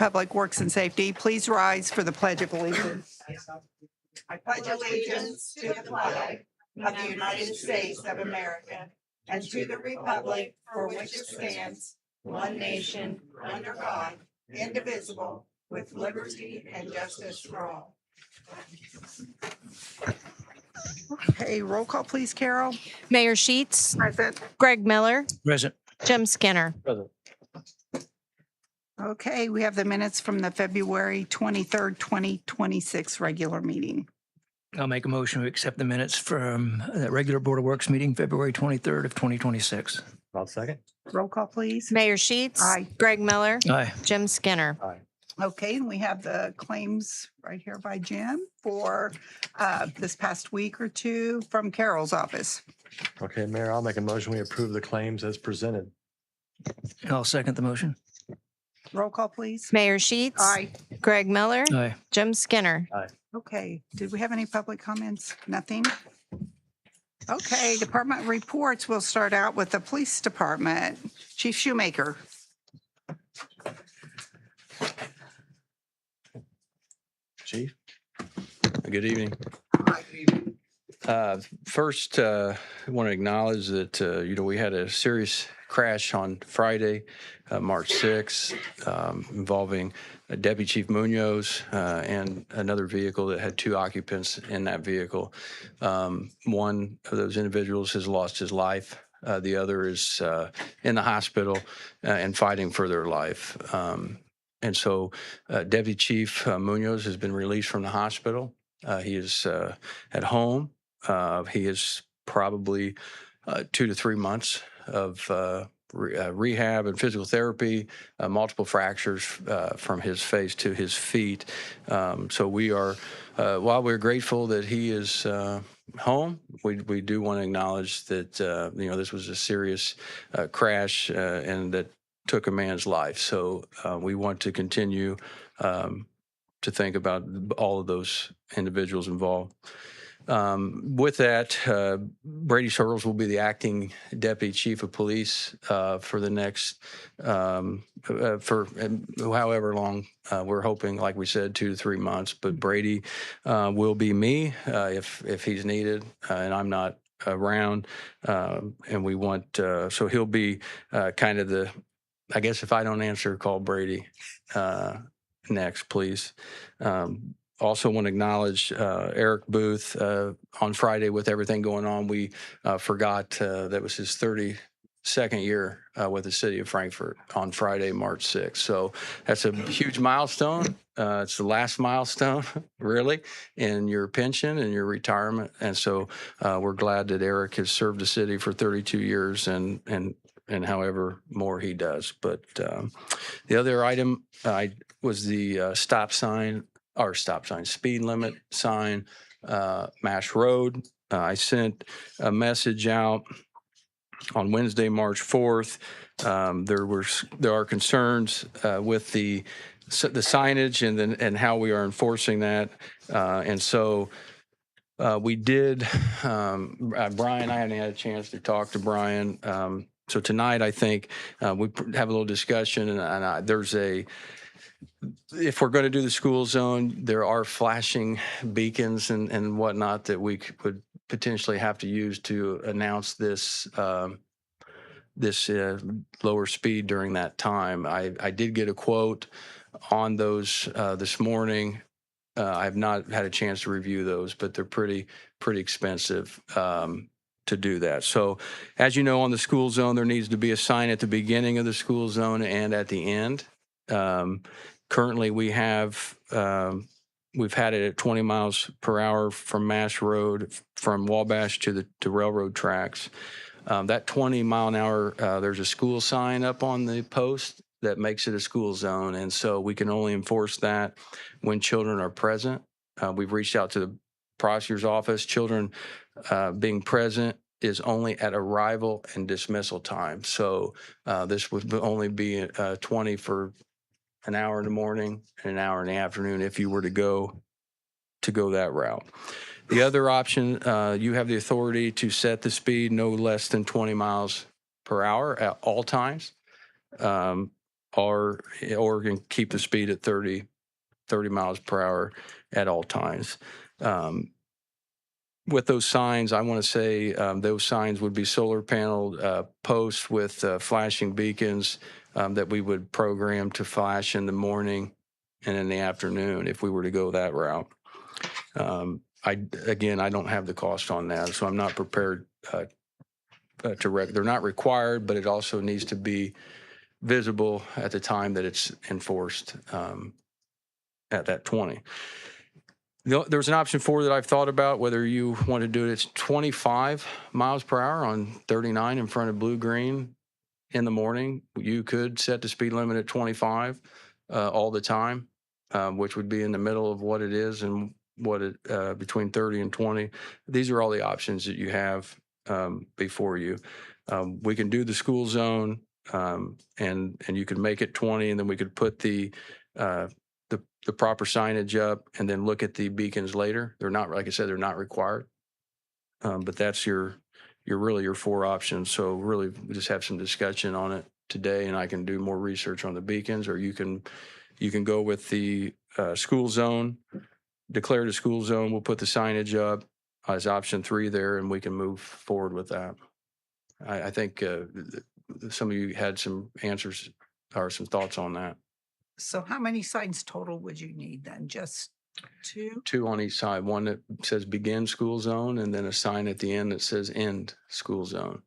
Public Works and Safety, please rise for the Pledge of Allegiance. I pledge allegiance to the flag of the United States of America and to the republic for which it stands, one nation, under God, indivisible, with liberty and justice for all. Okay, roll call, please, Carol. Mayor Sheets, Present. Greg Miller, Present. Jim Skinner. Present. Okay, we have the minutes from the February 23rd, 2026 regular meeting. I'll make a motion to accept the minutes from the regular Board of Works meeting, February 23rd of 2026. I'll second. Roll call, please. Mayor Sheets, Aye. Greg Miller, Aye. Jim Skinner. Aye. Okay, and we have the claims right here by Jim for this past week or two from Carol's office. Okay, Mayor, I'll make a motion. We approve the claims as presented. I'll second the motion. Roll call, please. Mayor Sheets, Aye. Greg Miller, Aye. Jim Skinner. Okay, did we have any public comments? Nothing? Okay, department reports. We'll start out with the police department. Chief Shoemaker. Chief? Good evening. First, I want to acknowledge that, we had a serious crash on Friday, March 6th, involving Deputy Chief Munoz and another vehicle that had two occupants in that vehicle. One of those individuals has lost his life. The other is in the hospital and fighting for their life. And so Deputy Chief Munoz has been released from the hospital. He is at home. He is probably 2 to 3 months of rehab and physical therapy, multiple fractures from his face to his feet. So we are, while we're grateful that he is home, we do want to acknowledge that, this was a serious crash and that took a man's life. So we want to continue to think about all of those individuals involved. With that, Brady Searles will be the acting Deputy Chief of Police for the next, for however long, we're hoping, like we said, 2 to 3 months. But Brady will be me if he's needed and I'm not around. And we want, so he'll be kind of the, I guess if I don't answer, call Brady next, please. Also want to acknowledge Eric Booth. On Friday, with everything going on, we forgot that was his 32nd year with the city of Frankfort on Friday, March 6th. So that's a huge milestone. It's the last milestone, really, in your pension and your retirement. And so we're glad that Eric has served the city for 32 years and however more he does. But the other item was the speed limit sign, Mash Road. I sent a message out on Wednesday, March 4th. There are concerns with the signage and how we are enforcing that. And so we did, Brian, I hadn't had a chance to talk to Brian. So tonight, I think we have a little discussion and if we're going to do the school zone, there are flashing beacons and whatnot that we would potentially have to use to announce this lower speed during that time. I did get a quote on those this morning. I have not had a chance to review those, but they're pretty expensive to do that. So as you know, on the school zone, there needs to be a sign at the beginning of the school zone and at the end. Currently, we've had it at 20 miles per hour from Mash Road, from Wabash to the railroad tracks. That 20 mile an hour, there's a school sign up on the post that makes it a school zone. And so we can only enforce that when children are present. We've reached out to the prosecutor's office. Children being present is only at arrival and dismissal time. So this would only be 20 for an hour in the morning and an hour in the afternoon if you were to go that route. The other option, you have the authority to set the speed no less than 20 miles per hour at all times. or can keep the speed at 30 miles per hour at all times. With those signs, I want to say those signs would be solar panel posts with flashing beacons that we would program to flash in the morning and in the afternoon if we were to go that route. I don't have the cost on that, so I'm not prepared they're not required, but it also needs to be visible at the time that it's enforced at that 20. There's an option 4 that I've thought about, whether you want to do it. It's 25 miles per hour on 39 in front of Blue Green in the morning. You could set the speed limit at 25 all the time, which would be in the middle of what it is and what it between 30 and 20. These are all the options that you have before you. We can do the school zone, and you could make it 20, and then we could put the proper signage up and then look at the beacons later. They're not, like I said, they're not required. But that's your 4 options. So really we just have some discussion on it today, and I can do more research on the beacons, or you can go with the school zone, declare the school zone. We'll put the signage up as option 3 there, and we can move forward with that. I think some of you had some answers or some thoughts on that. So how many signs total would you need then? Just 2? 2 on each side, one that says begin school zone, and then a sign at the end that says end school zone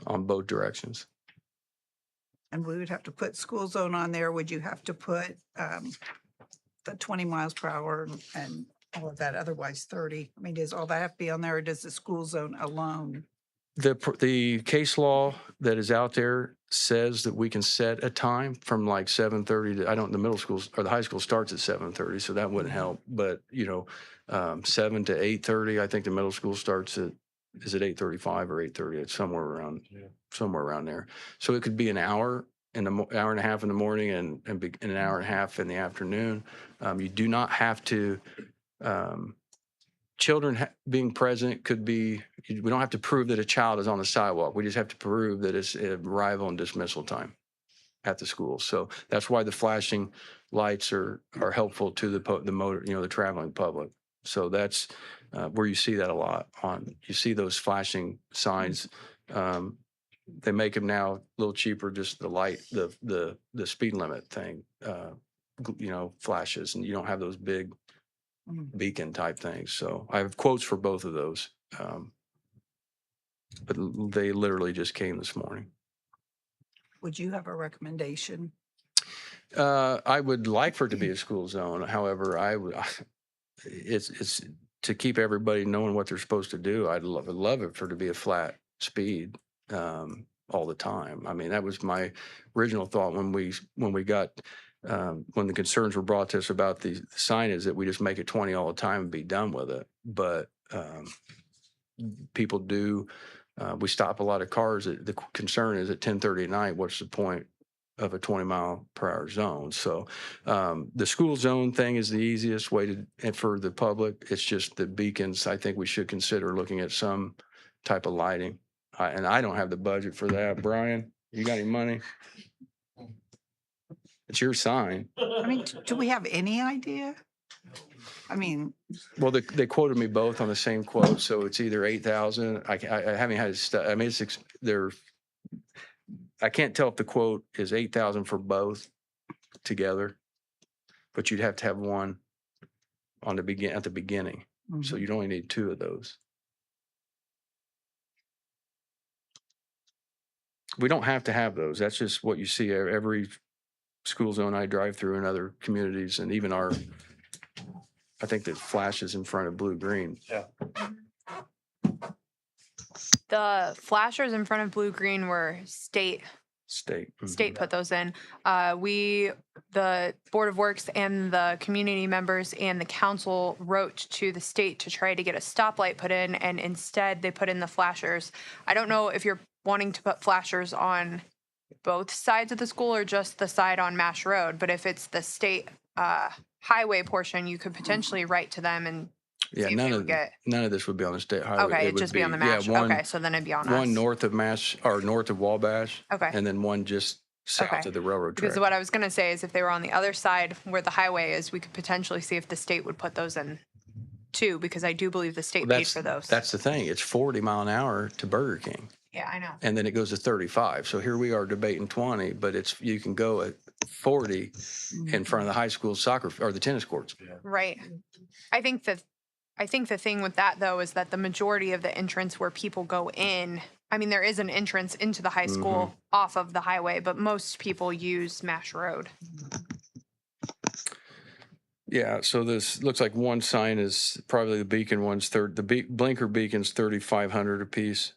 on both directions. And we would have to put school zone on there. Would you have to put the 20 miles per hour and all of that, otherwise 30? I mean, does all that have to be on there, or does the school zone alone? The case law that is out there says that we can set a time from like 7:30 to, the middle schools or the high school starts at 7:30, so that wouldn't help. But 7 to 8:30, I think the middle school starts at, is it 8:35 or 8:30? It's somewhere around there. So it could be an hour hour and a half in the morning and an hour and a half in the afternoon. You do not have to. Children being present could be, we don't have to prove that a child is on the sidewalk. We just have to prove that it's arrival and dismissal time at the school. So that's why the flashing lights are helpful to the motor, the traveling public. So that's where you see that a lot you see those flashing signs. They make them now a little cheaper, just the light, the speed limit thing, flashes, and you don't have those big beacon type things. So I have quotes for both of those, but they literally just came this morning. Would you have a recommendation? I would like for it to be a school zone. However, it's to keep everybody knowing what they're supposed to do. I'd love it for it to be a flat speed all the time. I mean, that was my original thought when we got. When the concerns were brought to us about the signage, that we just make it 20 all the time and be done with it. But people do, we stop a lot of cars. The concern is at 10:30 at night, what's the point of a 20 mile per hour zone? So the school zone thing is the easiest way and for the public. It's just the beacons. I think we should consider looking at some type of lighting. And I don't have the budget for that. Brian, you got any money? It's your sign. I mean, do we have any idea? I mean, well, they quoted me both on the same quote, so it's either 8,000. I haven't had I mean, I can't tell if the quote is 8,000 for both together, but you'd have to have one at the beginning. Mm-hmm. So you'd only need 2 of those. We don't have to have those. That's just what you see every school zone I drive through in other communities, and even I think that flashes in front of Blue Green. Yeah. The flashers in front of Blue Green were state put those in. The Board of Works and the community members and the council wrote to the state to try to get a stoplight put in, and instead they put in the flashers. I don't know if you're wanting to put flashers on both sides of the school or just the side on Mash Road, but if it's the state highway portion, you could potentially write to them and see none of this would be on the state highway. Okay, it'd just be on the Mash. Okay, so then it'd be on us. One north of Mash or north of Wabash. Okay. And then one just south Okay. of the railroad track. Because what I was going to say is if they were on the other side where the highway is, we could potentially see if the state would put those in too, because I do believe the state paid for those. That's the thing. It's 40 mile an hour to Burger King, Yeah, I know. and then it goes to 35. So here we are debating 20, but you can go at 40 in front of the high school soccer or the tennis courts. Right. I think the thing with that though is that the majority of the entrance where people go in, I mean, there is an entrance into the high school off of the highway, but most people use Mash Road. Yeah, so this looks like one sign is probably the beacon one's blinker beacon's 3,500 a piece.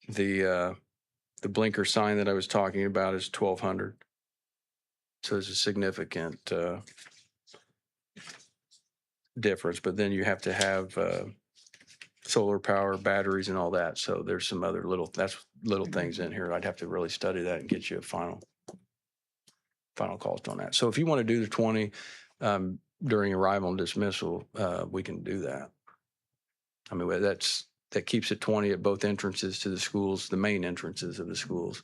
The blinker sign that I was talking about is 1,200. So there's a significant difference, but then you have to have solar power, batteries, and all that. So there's some other little things in here. I'd have to really study that and get you a final cost on that. So if you want to do the 20 during arrival and dismissal, we can do that. I mean, that keeps it 20 at both entrances to the schools, the main entrances of the schools.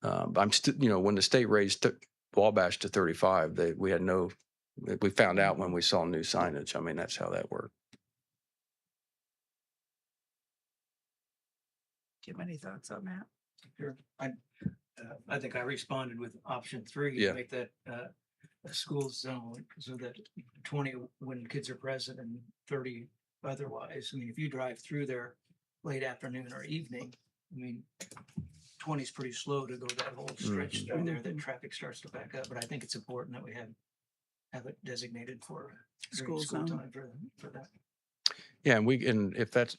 But I'm still, when the state raised Wabash to 35, we found out when we saw new signage. I mean, that's how that worked. Do you have any thoughts on that? Sure. I think I responded with option 3. Yeah. Make that a school zone so that 20 when kids are present and 30 otherwise. I mean, if you drive through there late afternoon or evening, I mean, 20 is pretty slow to go that whole stretch through there. That traffic starts to back up. But I think it's important that we have it designated for School school zone. time for that. Yeah, and if that's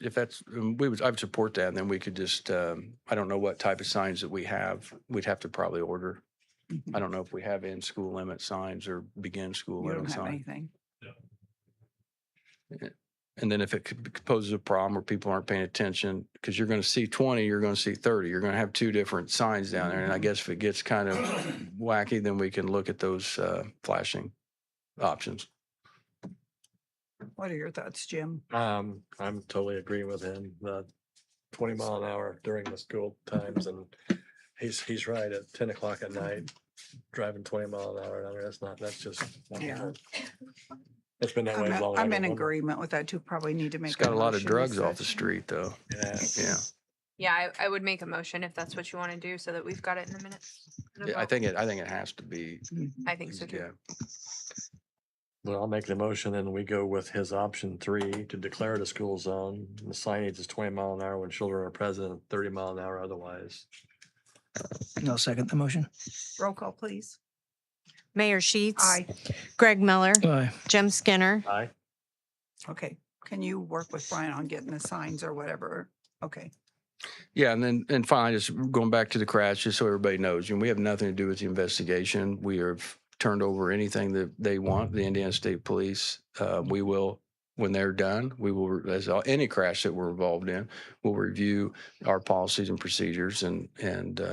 I would support that. And then we could just I don't know what type of signs that we have. We'd have to probably order. I don't know if we have in school limit signs or begin school You limit don't have signs. anything. And then if it poses a problem where people aren't paying attention, because you're going to see 20, you're going to see 30. You're going to have two different signs down there. And I guess if it gets kind of wacky, then we can look at those flashing options. What are your thoughts, Jim? I'm totally agreeing with him. 20 mile an hour during the school times, and he's right at 10 o'clock at night, driving 20 mile an hour. I mean, that's just. Yeah. It's been that way as long as I'm I've in been. agreement with that too. Probably need to make. It's got a lot of motion drugs as off the such. street, though. Yeah. Yeah. Yeah, I would make a motion if that's what you want to do so that we've got it in the minutes. and a Yeah, I vote. think it has to be. I think so too. Yeah. Well, I'll make the motion and we go with his option 3 to declare it a school zone. The signage is 20 mile an hour when children are present, and 30 mile an hour otherwise. I'll second the motion. Roll call, please. Mayor Sheets. Aye. Greg Miller. Aye. Jim Skinner. Aye. Okay. Can you work with Brian on getting the signs or whatever? Okay. Yeah, and finally, just going back to the crash, just so everybody knows, we have nothing to do with the investigation. We have turned over anything that they want, the Indiana State Police. We will, when they're done, we will, as any crash that we're involved in, we'll review our policies and procedures and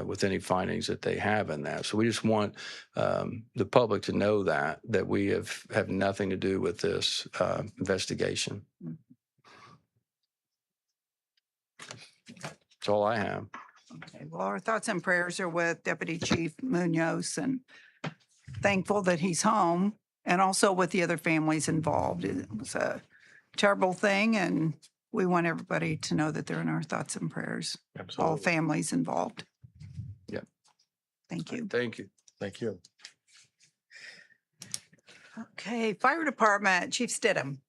with any findings that they have in that. So we just want the public to know that we have nothing to do with this investigation. That's all I have. Okay. Well, our thoughts and prayers are with Deputy Chief Munoz, and thankful that he's home, and also with the other families involved. It was a terrible thing, and we want everybody to know that they're in our thoughts and prayers, all Absolutely. families involved. Yep. Thank you. Thank you. Thank you. Okay, Fire Department, Chief Stidham.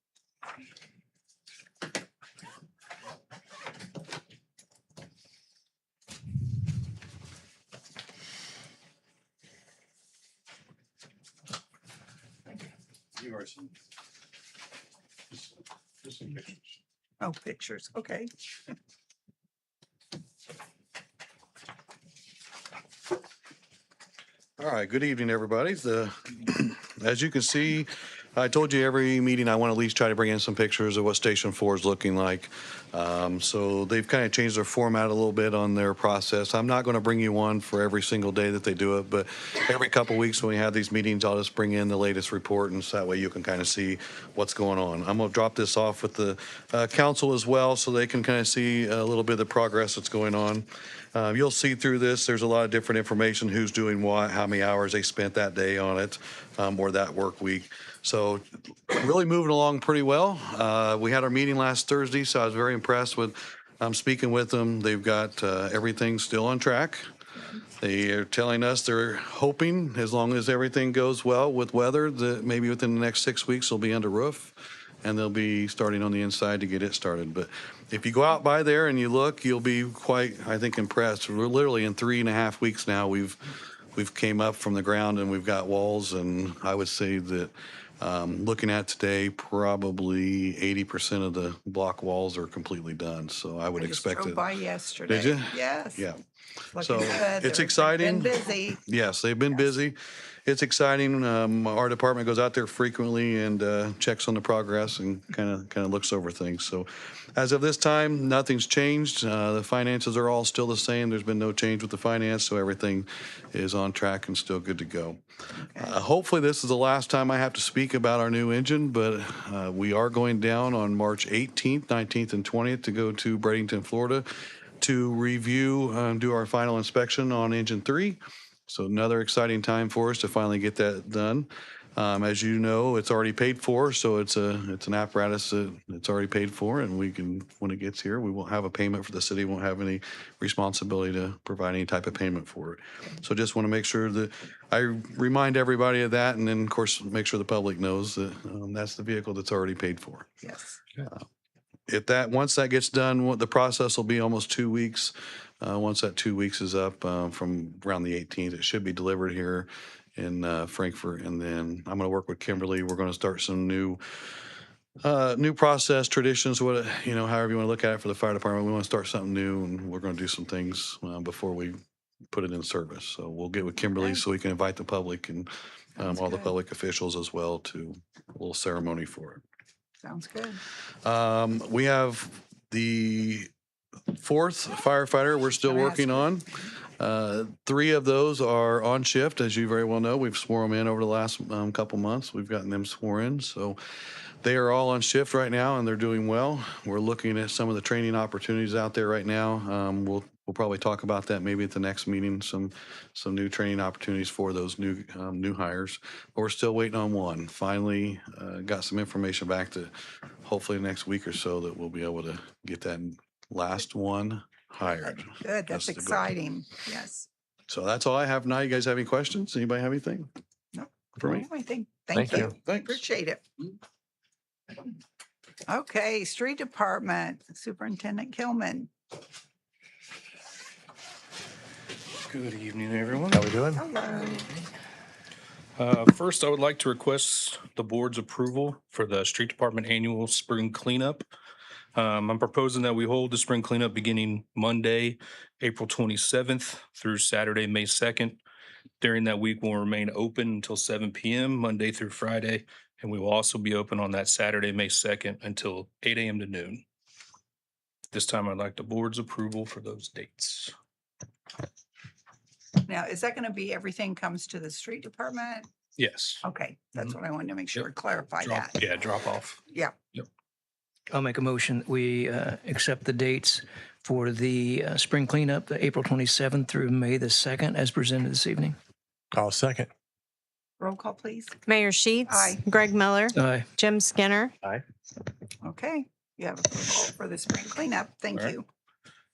You are some. Just some pictures. Oh, pictures. Okay. All right, good evening, everybody. As you can see, I told you every meeting I want to at least try to bring in some pictures of what Station 4 is looking like. So they've kind of changed their format a little bit on their process. I'm not going to bring you one for every single day that they do it, but every couple weeks when we have these meetings, I'll just bring in the latest report, and so that way you can kind of see what's going on. I'm going to drop this off with the council as well, so they can kind of see a little bit of the progress that's going on. You'll see through this, there's a lot of different information, who's doing what, how many hours they spent that day on it, or that work week. So really moving along pretty well. We had our meeting last Thursday, so I was very impressed with, speaking with them. They've got everything still on track. They are telling us they're hoping, as long as everything goes well with weather, that maybe within the next 6 weeks they'll be under roof and they'll be starting on the inside to get it started. But if you go out by there and you look, you'll be quite, I think, impressed. We're literally in 3.5 weeks now. We've came up from the ground and we've got walls, and I would say that looking at today, probably 80% of the block walls are completely done. So I would I just expect drove it. by yesterday. Did you? Yes. Yeah. Looking So good. it's They've exciting. Been busy. Yes, they've been busy. It's exciting. Our department goes out there frequently and checks on the progress and kind of looks over things. So as of this time, nothing's changed. The finances are all still the same. There's been no change with the finance, so everything is on track and still good to go. Hopefully this is the last time I have to speak about our new engine, but we are going down on March 18th, 19th, and 20th to go to Bradenton, Florida to review, do our final inspection on engine 3. So another exciting time for us to finally get that done. As you know, it's already paid for, so it's an apparatus that it's already paid for, and we can, when it gets here, we won't have a payment for the city, won't have any responsibility to provide any type of payment for it. So just want to make sure that I remind everybody of that, and then of course make sure the public knows that that's the vehicle that's already paid for. Yes. Once that gets done, the process will be almost 2 weeks. Once that 2 weeks is up, from around the 18th, it should be delivered here in Frankfurt. And then I'm going to work with Kimberly. We're going to start some new process traditions, however you want to look at it for the fire department. We want to start something new, and we're going to do some things before we put it in service. So we'll get with Kimberly Okay. so we can invite the public and Sounds all the good. public officials as well to a little ceremony for it. Sounds good. We have the 4th firefighter we're still Gonna ask working you. on. 3 of those are on shift, as you very well know. We've sworn them in over the last couple months. We've gotten them sworn in. So they are all on shift right now, and they're doing well. We're looking at some of the training opportunities out there right now. We'll probably talk about that maybe at the next meeting, some new training opportunities for those new hires. But we're still waiting on one. Finally, got some information back to hopefully next week or so that we'll be able to get that last one hired. Good. That's the goal. exciting. Yes. So that's all I have now. You guys have any questions? Anybody have anything? No. For me? I think, thank Thank you. Thanks. Appreciate it. Okay, street department, Superintendent Kilman. Good evening, everyone. How we doing? Hello. First, I would like to request the board's approval for the street department annual spring cleanup. I'm proposing that we hold the spring cleanup beginning Monday, April 27th through Saturday, May 2nd. During that week, we'll remain open until 7 p.m., Monday through Friday, and we will also be open on that Saturday, May 2nd until 8 a.m. to noon. This time, I'd like the board's approval for those dates. Now, is that going to be everything comes to the street department? Yes. Okay, that's Mhm. what I wanted to make sure, Yep. clarify Drop- that. Yeah, drop off. Yeah. I'll make a motion that we accept the dates for the spring cleanup, the April 27th through May the 2nd, as presented this evening. I'll second. Roll call, please. Mayor Sheets. Aye. Greg Miller. Aye. Jim Skinner. Okay, you have approval for the spring cleanup. Thank All right. you.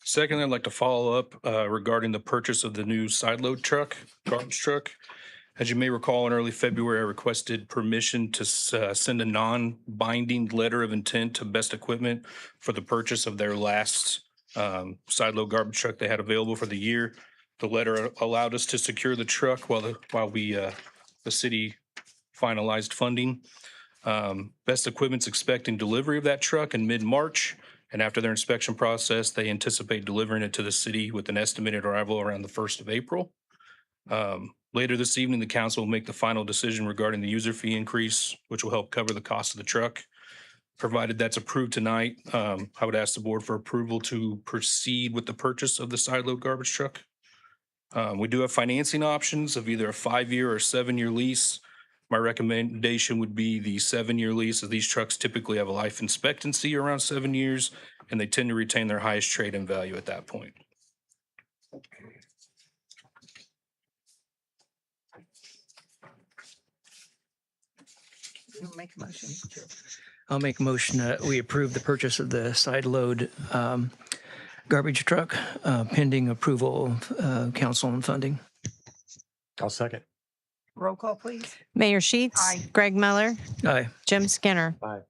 Second, I'd like to follow up regarding the purchase of the new side load truck, garbage truck. As you may recall, in early February, I requested permission to send a non-binding letter of intent to Best Equipment for the purchase of their last side load garbage truck they had available for the year. The letter allowed us to secure the truck while the city finalized funding. Best Equipment's expecting delivery of that truck in mid-March. And after their inspection process, they anticipate delivering it to the city with an estimated arrival around the 1st of April. Later this evening, the council will make the final decision regarding the user fee increase, which will help cover the cost of the truck. Provided that's approved tonight, I would ask the board for approval to proceed with the purchase of the side load garbage truck. We do have financing options of either a 5-year or 7-year lease. My recommendation would be the 7-year lease, as these trucks typically have a life expectancy around 7 years, and they tend to retain their highest trade-in value at that point. I'll make a motion. I'll make a motion that we approve the purchase of the side load garbage truck pending approval of council and funding. I'll second. Roll call, please. Mayor Sheets. Aye. Greg Miller, Aye. Jim Skinner. Bye.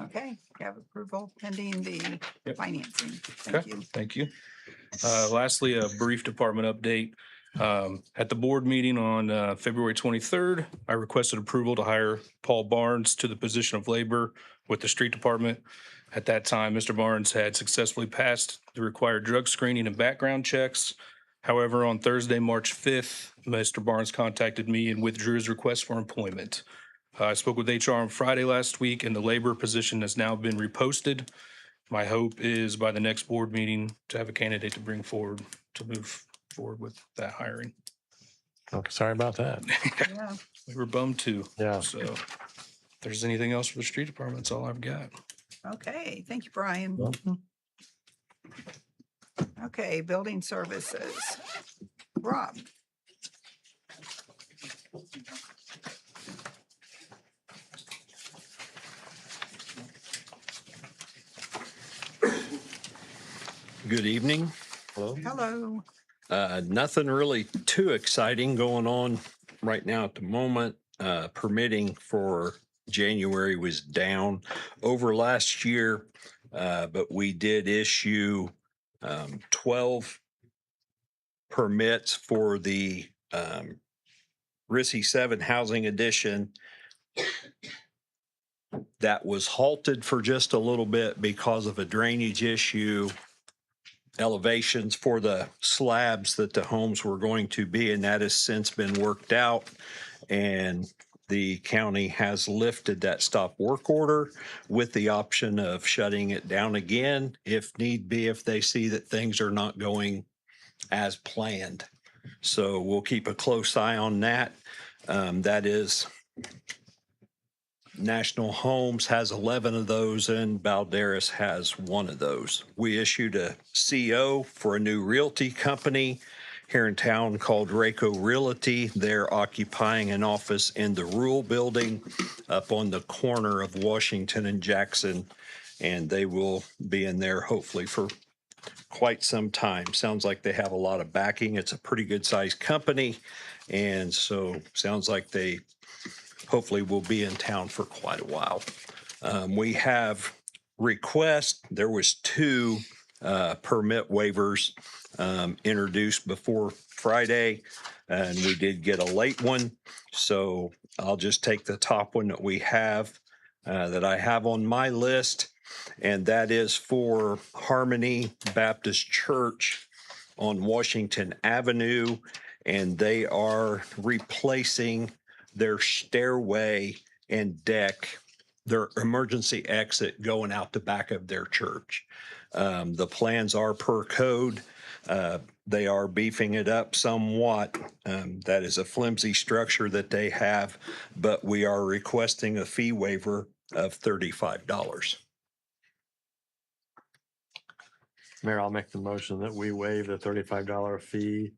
Okay, you have approval pending the Yep. financing. Thank Okay, you. thank you. Lastly, a brief department update. At the board meeting on February 23rd, I requested approval to hire Paul Barnes to the position of labor with the street department. At that time, Mr. Barnes had successfully passed the required drug screening and background checks. However, on Thursday, March 5th, Mr. Barnes contacted me and withdrew his request for employment. I spoke with HR on Friday last week, and the labor position has now been reposted. My hope is by the next board meeting to have a candidate to bring forward to move forward with that hiring. Oh, sorry about that. Yeah. We were bummed too. Yeah. So if there's anything else for the street department, that's all I've got. Okay, thank you, Brian. Okay, building services. Rob. Good evening. Hello? Hello. Nothing really too exciting going on right now at the moment. Permitting for January was down over last year, but we did issue 12 permits for the RISI 7 Housing Edition. That was halted for just a little bit because of a drainage issue, elevations for the slabs that the homes were going to be, and that has since been worked out. And the county has lifted that stop work order with the option of shutting it down again if need be, if they see that things are not going as planned. So we'll keep a close eye on that. That is National Homes has 11 of those and Balderas has 1 of those. We issued a CO for a new realty company here in town called Rayco Realty. They're occupying an office in the Rural Building up on the corner of Washington and Jackson, and they will be in there hopefully for quite some time. Sounds like they have a lot of backing. It's a pretty good sized company, and so sounds like they hopefully will be in town for quite a while. We have requests. There was 2 permit waivers introduced before Friday, and we did get a late one. So I'll just take the top one that we have, that I have on my list, and that is for Harmony Baptist Church on Washington Avenue, and they are replacing their stairway and deck, their emergency exit going out the back of their church. The plans are per code. They are beefing it up somewhat. That is a flimsy structure that they have, but we are requesting a fee waiver of $35. Mayor, I'll make the motion that we waive the $35 fee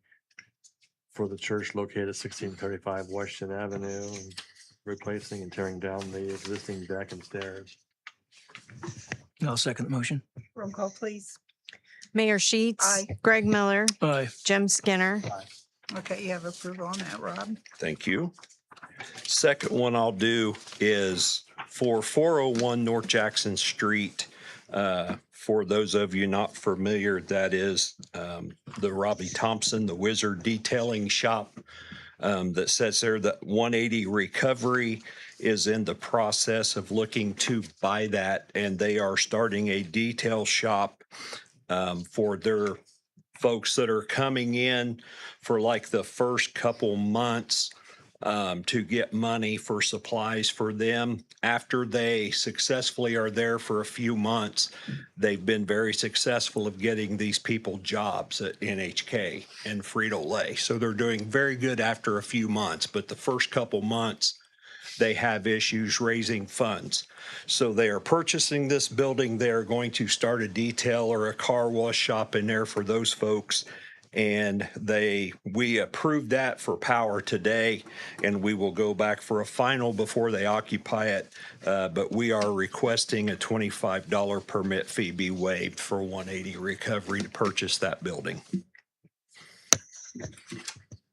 for the church located at 1635 Washington Avenue, and replacing and tearing down the existing deck and stairs. I'll second the motion. Roll call, please. Mayor Sheets. Aye. Greg Miller, Aye. Jim Skinner. Okay, you have approval on that, Rob. Thank you. Second one I'll do is for 401 North Jackson Street. For those of you not familiar, that is the Robbie Thompson, the Wizard Detailing Shop that sits there. The 180 Recovery is in the process of looking to buy that, and they are starting a detail shop for their folks that are coming in for like the first couple months to get money for supplies for them. After they successfully are there for a few months, they've been very successful of getting these people jobs at NHK and Frito-Lay. So they're doing very good after a few months, but the first couple months, they have issues raising funds. So they are purchasing this building. They are going to start a detail or a car wash shop in there for those folks. And we approved that for power today, and we will go back for a final before they occupy it. But we are requesting a $25 permit fee be waived for 180 Recovery to purchase that building.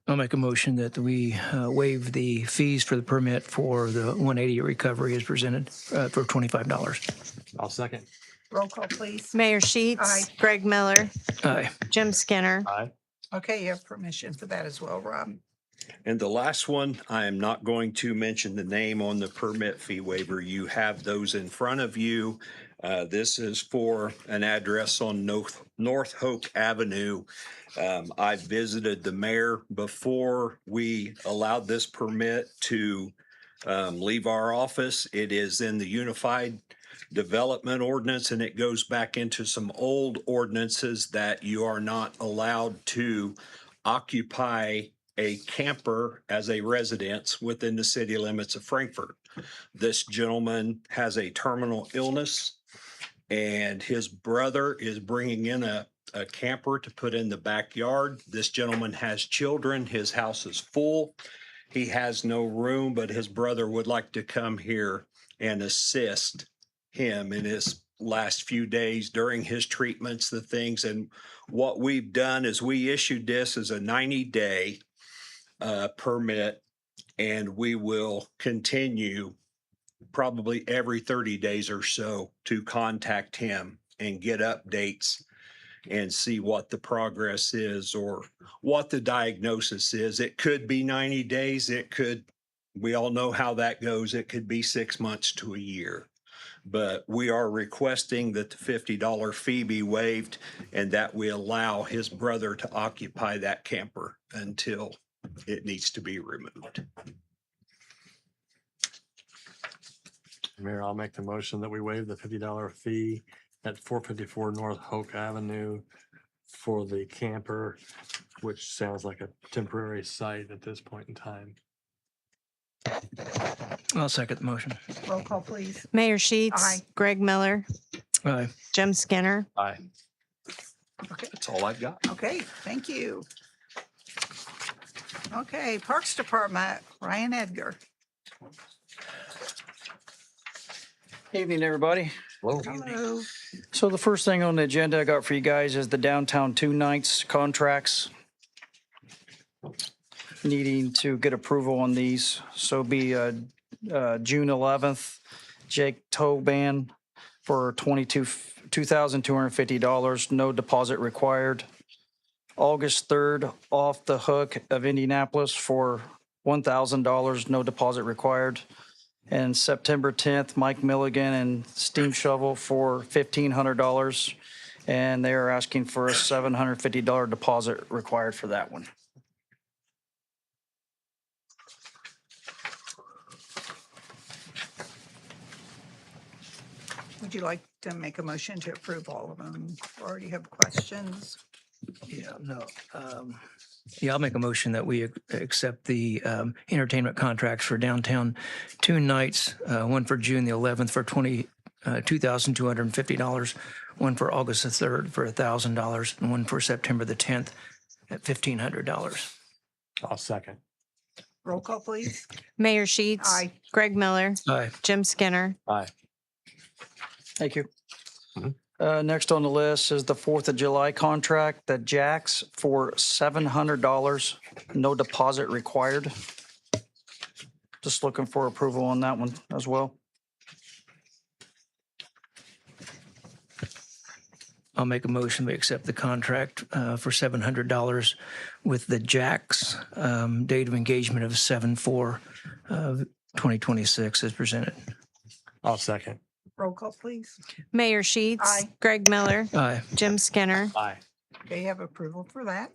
I'll make a motion that we waive the fees for the permit for the 180 Recovery as presented for $25. I'll second. Roll call, please. Mayor Sheets. Aye. Greg Miller, Aye. Jim Skinner. Aye. Okay, you have permission for that as well, Rob. And the last one, I am not going to mention the name on the permit fee waiver. You have those in front of you. This is for an address on North Hoke Avenue. I visited the mayor before we allowed this permit to leave our office. It is in the Unified Development Ordinance, and it goes back into some old ordinances that you are not allowed to occupy a camper as a residence within the city limits of Frankfort. This gentleman has a terminal illness, and his brother is bringing in a camper to put in the backyard. This gentleman has children. His house is full. He has no room, but his brother would like to come here and assist him in his last few days during his treatments, the things. And what we've done is we issued this as a 90-day permit, and we will continue probably every 30 days or so to contact him and get updates and see what the progress is or what the diagnosis is. It could be 90 days. We all know how that goes. It could be 6 months to a year. But we are requesting that the $50 fee be waived and that we allow his brother to occupy that camper until it needs to be removed. Mayor, I'll make the motion that we waive the $50 fee at 454 North Hoke Avenue for the camper, which sounds like a temporary site at this point in time. I'll second the motion. Roll call, please. Mayor Sheets. Aye. Greg Miller, Aye. Jim Skinner. Aye. That's all I've got. Okay, thank you. Okay, Parks Department, Ryan Edgar. Evening, everybody. Hello. So the first thing on the agenda I got for you guys is the downtown 2 nights contracts. Needing to get approval on these. So be June 11th, Jake Toban for $2,250, no deposit required. August 3rd, Off the Hook of Indianapolis for $1,000, no deposit required. And September 10th, Mike Milligan and Steam Shovel for $1,500. And they are asking for a $750 deposit required for that one. Would you like to make a motion to approve all of them? Or do you have questions? Yeah, no. Yeah, I'll make a motion that we accept the entertainment contracts for downtown 2 nights, one for June the 11th for $2,250, one for August the 3rd for $1,000, and one for September the 10th at $1,500. I'll second. Roll call, please. Mayor Sheets. Aye. Greg Miller, Aye. Jim Skinner. Aye. Thank you. Next on the list is the 4th of July contract, the Jacks for $700, no deposit required. Just looking for approval on that one as well. I'll make a motion, we accept the contract for $700 with the Jacks, date of engagement of 7/4/2026 as presented. I'll second. Roll call, please. Mayor Sheets. Aye. Greg Miller, Aye. Jim Skinner. Aye. Okay, have approval for that.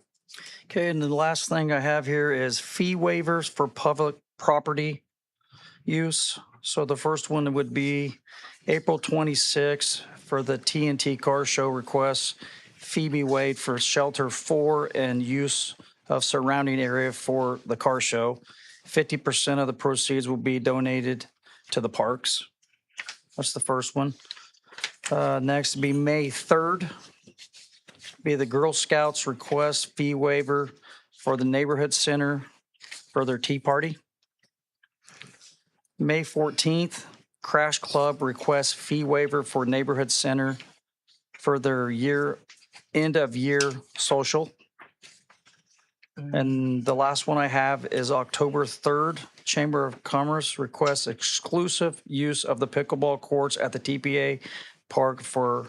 Okay, and the last thing I have here is fee waivers for public property use. So the first one would be April 26th for the TNT Car Show requests. Fee be waived for shelter 4 and use of surrounding area for the car show. 50% of the proceeds will be donated to the parks. That's the first one. Next would be May 3rd. be the Girl Scouts request fee waiver for the neighborhood center for their tea party. May 14th, Crash Club requests fee waiver for neighborhood center for their end of year social. And the last one I have is October 3rd, Chamber of Commerce requests exclusive use of the pickleball courts at the TPA Park for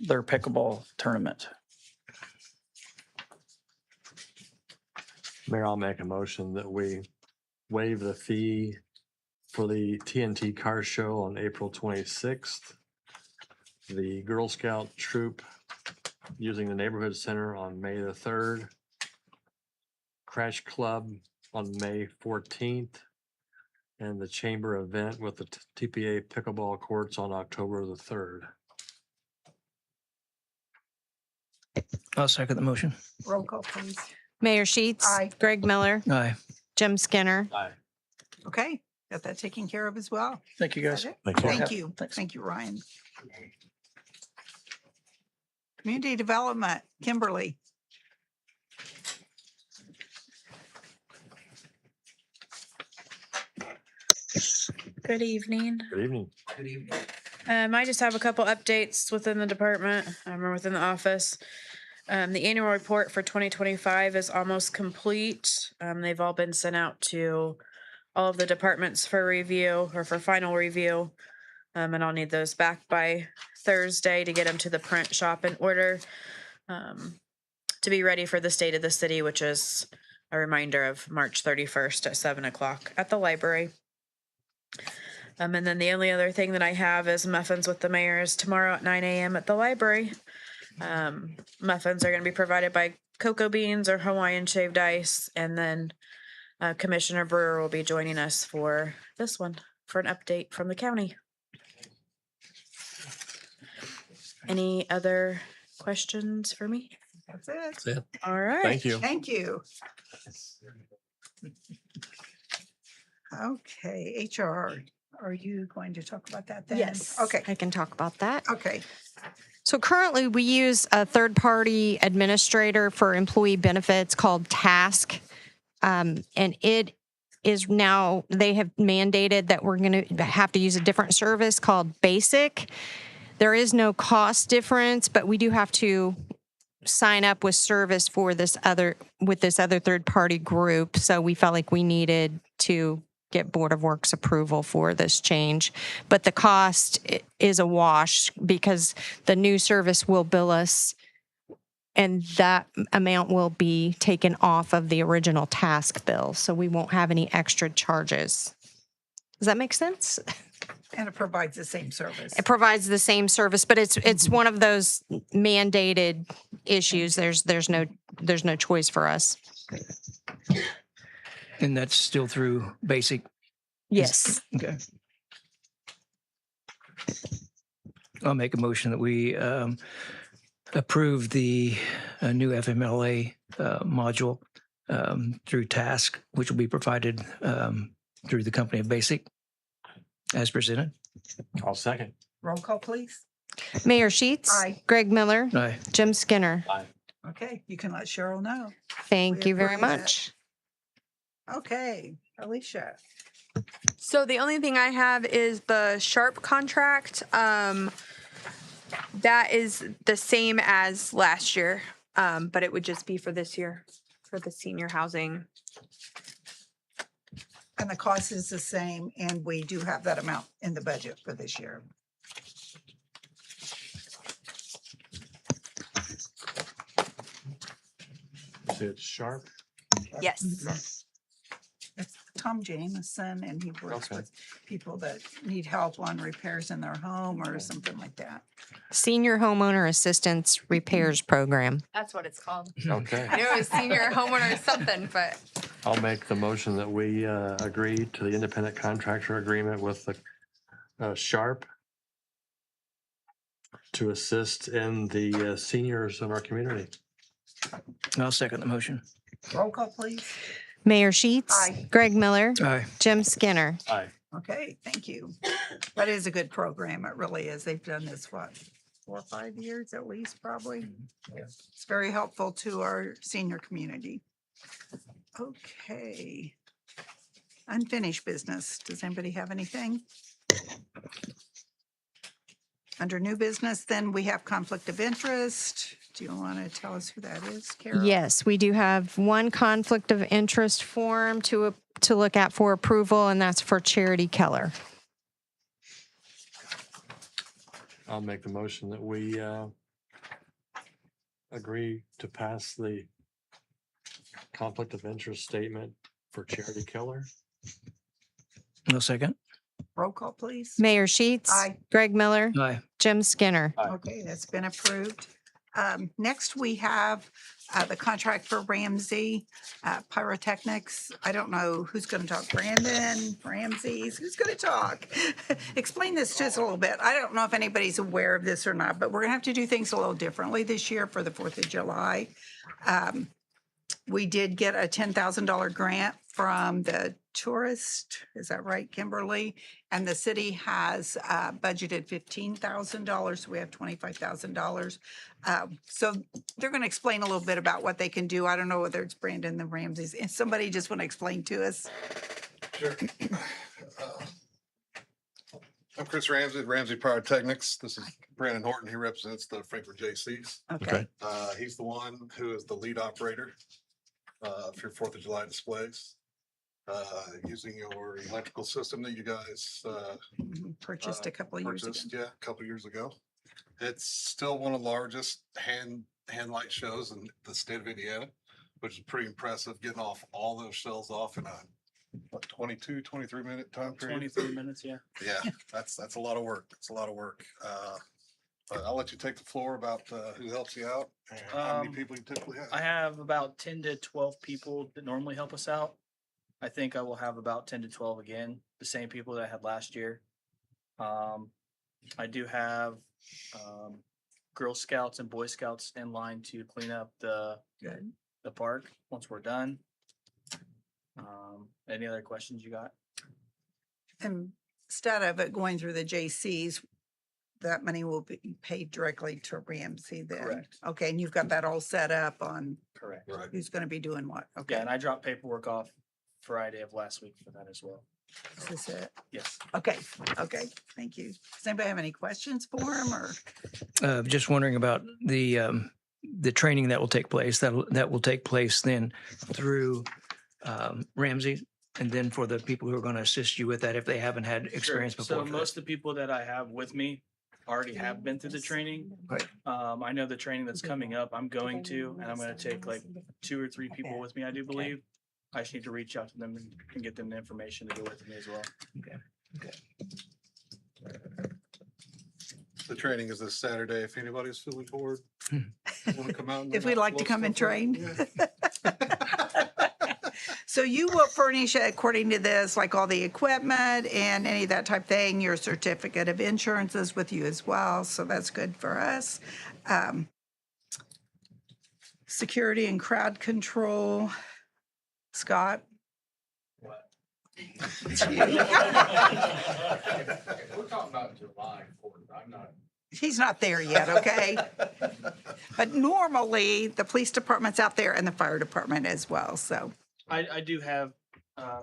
their pickleball tournament. Mayor, I'll make a motion that we waive the fee for the TNT Car Show on April 26th. The Girl Scout troop using the neighborhood center on May the 3rd. Crash Club on May 14th. And the chamber event with the TPA pickleball courts on October the 3rd. I'll second the motion. Roll call, please. Mayor Sheets. Aye. Greg Miller, Aye. Jim Skinner. Aye. Okay, got that taken care of as well. Thank you, Is guys. that it? Thank you. Thank you. Thanks. Thank you, Ryan. Community Development, Kimberly. Good evening. Good evening. Good evening. I just have a couple updates within the department, or within the office. The annual report for 2025 is almost complete. They've all been sent out to all of the departments for review or for final review. And I'll need those back by Thursday to get them to the print shop in order to be ready for the State of the City, which is a reminder of March 31st at 7:00 at the library. And then the only other thing that I have is muffins with the mayor is tomorrow at 9 a.m. at the library. Muffins are going to be provided by cocoa beans or Hawaiian shaved ice. And then Commissioner Brewer will be joining us for this one for an update from the county. Any other questions for me? That's it. All right. Thank you. Thank you. Okay, HR, are you going to talk about that then? Yes. Okay, I can talk about that. okay. So currently we use a third-party administrator for employee benefits called Task. And it is now, they have mandated that we're going to have to use a different service called Basic. There is no cost difference, but we do have to sign up with service for this other third-party group. So we felt like we needed to get Board of Works approval for this change. But the cost is a wash because the new service will bill us and that amount will be taken off of the original Task bill. So we won't have any extra charges. Does that make sense? And it provides the same service. It provides the same service, but it's one of those mandated issues. There's no choice for us. And that's still through basic. Yes. Okay. I'll make a motion that we approve the new FMLA module through Task, which will be provided through the company of Basic as presented. I'll second. Roll call, please. Mayor Sheets. Aye. Greg Miller. Aye. Jim Skinner. Okay, you can let Cheryl know. Thank We you very approve it. much. Okay, Alicia. So the only thing I have is the Sharp contract. That is the same as last year, but it would just be for this year for the senior housing. And the cost is the same, and we do have that amount in the budget for this year. See, it's Sharp. Yes. It's Tom Jameson, and he works Okay. with people that need help on repairs in their home or something like that. Senior Homeowner Assistance Repairs Program. That's what it's called. Okay. I knew it was senior homeowner or something, but I'll make the motion that we agree to the independent contractor agreement with the Sharp to assist in the seniors of our community. I'll second the motion. Roll call, please. Mayor Sheets. Aye. Greg Miller. Aye. Jim Skinner. Aye. Okay, thank you. That is a good program. It really is. They've done this, 4 or 5 years at least, probably. It's very helpful to our senior community. Okay. Unfinished business. Does anybody have anything? Under new business, then we have conflict of interest. Do you want to tell us who that is, Carol? Yes, we do have one conflict of interest form to look at for approval, and that's for Charity Keller. I'll make the motion that we agree to pass the conflict of interest statement for Charity Keller. No second. Roll call, please. Mayor Sheets. Aye. Greg Miller. Aye. Jim Skinner. Okay, that's been approved. Next, we have the contract for Ramsey Pyrotechnics. I don't know who's going to talk. Brandon, Ramsey's, who's going to talk? Explain this to us a little bit. I don't know if anybody's aware of this or not, but we're going to have to do things a little differently this year for the 4th of July. We did get a $10,000 grant from the tourist, is that right, Kimberly? And the city has budgeted $15,000, so we have $25,000. So they're going to explain a little bit about what they can do. I don't know whether it's Brandon, the Ramseys, and somebody just want to explain to us. Sure. I'm Chris Ramsey, Ramsey Pyrotechnics. This is Brandon Horton. He represents the Frankfurt JCs. Okay. He's the one who is the lead operator for your 4th of July displays. Using your electrical system that you guys Purchased a couple of years ago. purchased, yeah, a couple of years ago. It's still one of the largest hand light shows in the state of Indiana, which is pretty impressive, getting off all those shells off in a 23 minute time period. 23 minutes, yeah. Yeah, that's a lot of work. It's a lot of work. But I'll let you take the floor about who helps you out and how many people you typically have. I have about 10 to 12 people that normally help us out. I think I will have about 10 to 12 again, the same people that I had last year. I do have Girl Scouts and Boy Scouts in line to clean up the park once we're done. Any other questions you got? And instead of it going through the JCs, that money will be paid directly to Ramsey then? Correct. Okay, and you've got that all set up on Correct. Right. who's going to be doing what? Yeah, Okay, and I dropped paperwork off Friday of last week for that as well. this is it. Yes. Okay, thank you. Does anybody have any questions for him or? Just wondering about the training that will take place. That will take place then through Ramsey, and then for the people who are going to assist you with that if they haven't had experience Sure. before. So most of the people that I have with me already have been through the training. Right. I know the training that's coming up, I'm going to, and I'm going to take like 2 or 3 people with me, I do believe. I just need to reach out to them and get them the information to go with me as well. The training is this Saturday. If anybody's feeling bored, want to come out. and If we'd like to blow come and stuff up, train. yeah. So you will furnish, according to this, like all the equipment and any of that type thing, your certificate of insurance is with you as well, so that's good for us. Security and crowd control. Scott? We're talking about July 4th. I'm not. He's not there yet, okay? But normally, the police department's out there and the fire department as well, so. I do have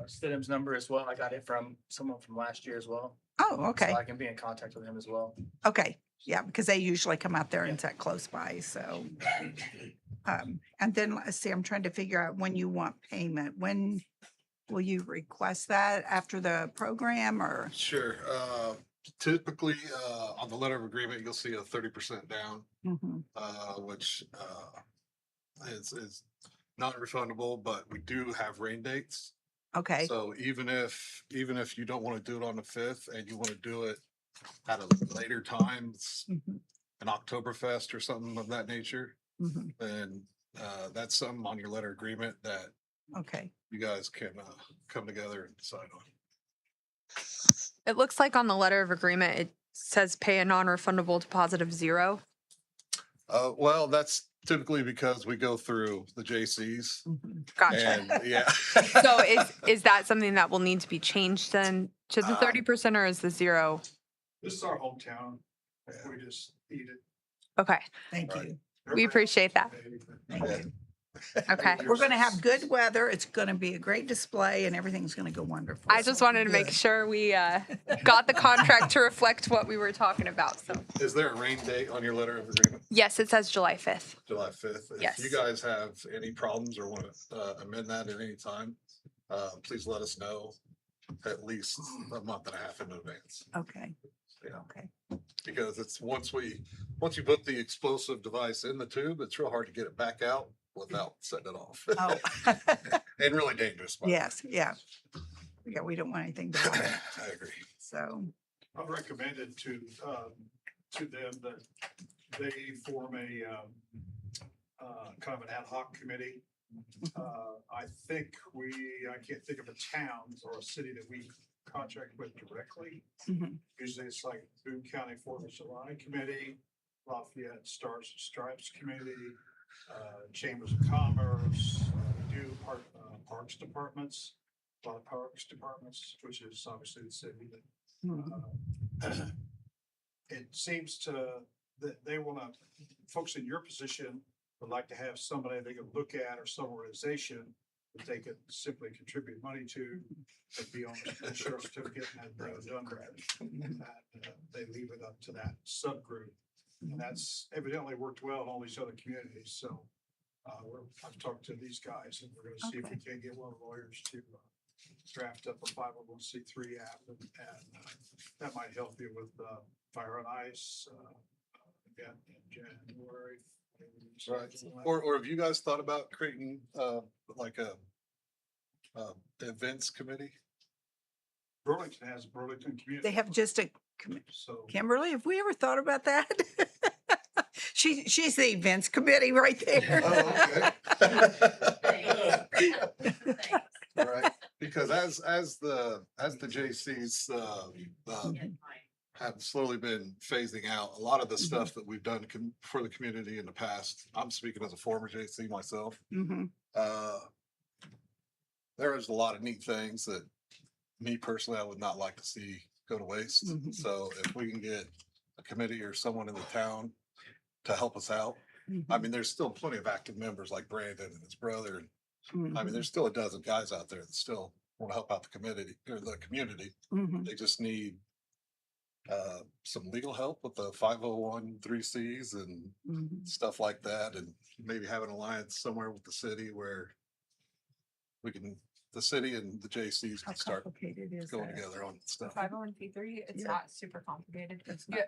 Stidham's number as well. I got it from someone from last year as well. Oh, okay, So I can be in contact with him as well. okay, yeah, because they usually come out there and sit close by, so. And then, let's see, I'm trying to figure out when you want payment. When will you request that after the program or? Sure. Typically, on the letter of agreement, you'll see a 30% down, Mhm. which is not refundable, but we do have rain dates. Okay, So even if you don't want to do it on the 5th and you want to do it at a later time, Mhm. an Oktoberfest or something of that nature, Mhm. then that's something on your letter agreement that Okay, you guys can come together and decide on. It looks like on the letter of agreement, it says pay a non-refundable deposit of $0. Well, that's typically because we go through the JCs Gotcha. and yeah. So is that something that will need to be changed then to the 30% or is the 0? This is our hometown. We just need it. Okay, Thank you. we appreciate that. Thank you. Okay. We're gonna have good weather. It's gonna be a great display and everything's gonna go wonderful. I just wanted to make Good. sure we got the contract to reflect what we were talking about. So Is there a rain date on your letter of agreement? yes, it says July 5th. July 5th? Yes. If you guys have any problems or want to amend that at any time, please let us know at least a month and a half in advance. Okay, Yeah, okay. because it's once you put the explosive device in the tube, it's real hard to get it back out without setting it off. Oh, And really dangerous. by the way. yes, yeah. Yeah, we don't want anything to happen, I agree. so. I've recommended to them that they form a kind of an ad hoc committee. I think I can't think of a town or a city that we contract with directly. Mhm. Usually it's like Boone County Fourth of July Committee, Lafayette Stars and Stripes Committee, Chambers of Commerce, we do parks departments, a lot of parks departments, which is obviously the city that Mhm. it seems that they want to, folks in your position would like to have somebody they can look at or some organization that they could simply contribute money to, and be on the sheriff's certificate and have done that. They leave it up to that subgroup. And that's evidently worked well in all these other communities. So I've talked to these guys and we're going to see if we can get one of the lawyers to draft up a 501c3 app, and that might help you with fire and ice again in January. Right. Or have you guys thought about creating like a events committee? Burlington has a Burlington community. They have just a, So Kimberly, have we ever thought about that? She's the events committee right there. Right, because as the JCs have slowly been phasing out, a lot of the stuff that we've done for the community in the past, I'm speaking as a former JC myself, Mhm. there is a lot of neat things that me personally, I would not like to see go to waste. Mhm. So if we can get a committee or someone in the town to help us out, I Mhm. mean, there's still plenty of active members like Brandon and his brother. And I mean, Mhm. there's still a dozen guys out there that still want to help out the community or the community. Mhm. They just need some legal help with the 501(c)(3)s and Mhm. stuff like that, and maybe have an alliance somewhere with the city where the city and the JCs How can start complicated is going that? together on stuff. 501c3, it's Yeah. not super complicated. It's Yeah.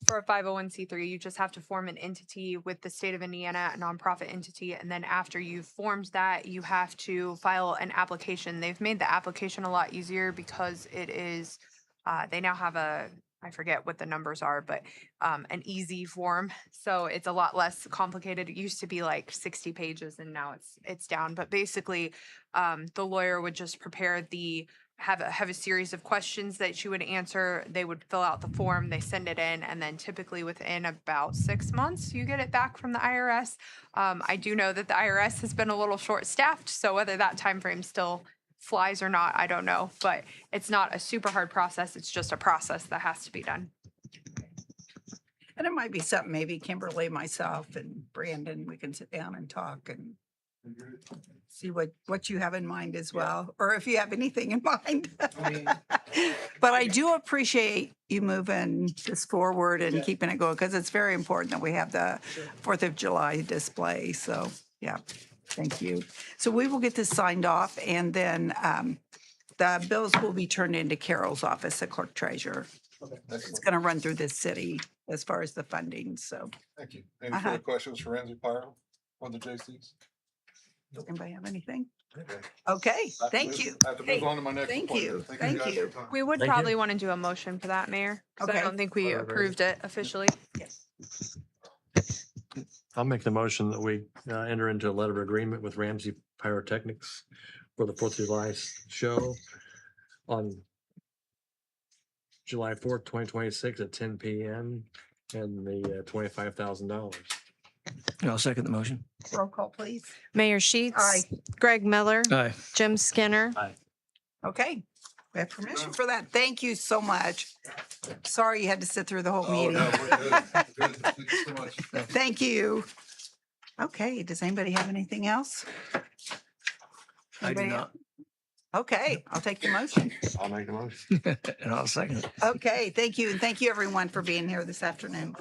For a 501c3, you just have to form an entity with the state of Indiana, a nonprofit entity. And then after you've formed that, you have to file an application. They've made the application a lot easier because it is, they now have I forget what the numbers are, but an easy form. So it's a lot less complicated. It used to be like 60 pages and now it's down. But basically, the lawyer would just prepare have a series of questions that you would answer. They would fill out the form, they send it in, and then typically within about 6 months, you get it back from the IRS. I do know that the IRS has been a little short-staffed, so whether that time frame still flies or not, I don't know. But it's not a super hard process. It's just a process that has to be done. And it might be something, maybe Kimberly, myself and Brandon, we can sit down and talk and see what you have in mind as well, or if you have anything in mind. But I do appreciate you moving this forward and keeping it going, because it's very important that we have the 4th of July display. So, yeah, thank you. So we will get this signed off, and then the bills will be turned into Carol's office, the clerk treasurer. It's going to run through this city as far as the funding, so. Thank you. Any further questions for Ramsey Pyro on the JCs? Does anybody have anything? Okay. Okay, I have to thank move- you. I have to Hey, move on to my next thank appointment. you, guys thank for you. your time. We would Thank you. probably want to do a motion for that, Mayor. 'Cause Okay. I don't think we Alright. approved it officially. Yes. I'll make the motion that we enter into a letter of agreement with Ramsey Pyrotechnics for the 4th of July show on July 4th, 2026 at 10 PM and the $25,000. I'll second the motion. Roll call, please. Mayor Sheets. Aye. Greg Miller. Aye. Jim Skinner. Okay, We have permission for that. Thank you so much. Sorry you had to sit through the whole meeting. Thank you so much. Thank you. Okay, does anybody have anything else? I do Anybody not. else? Okay, I'll take the motion. I'll make the motion. And I'll second it. Okay, thank you. And thank you everyone for being here this afternoon.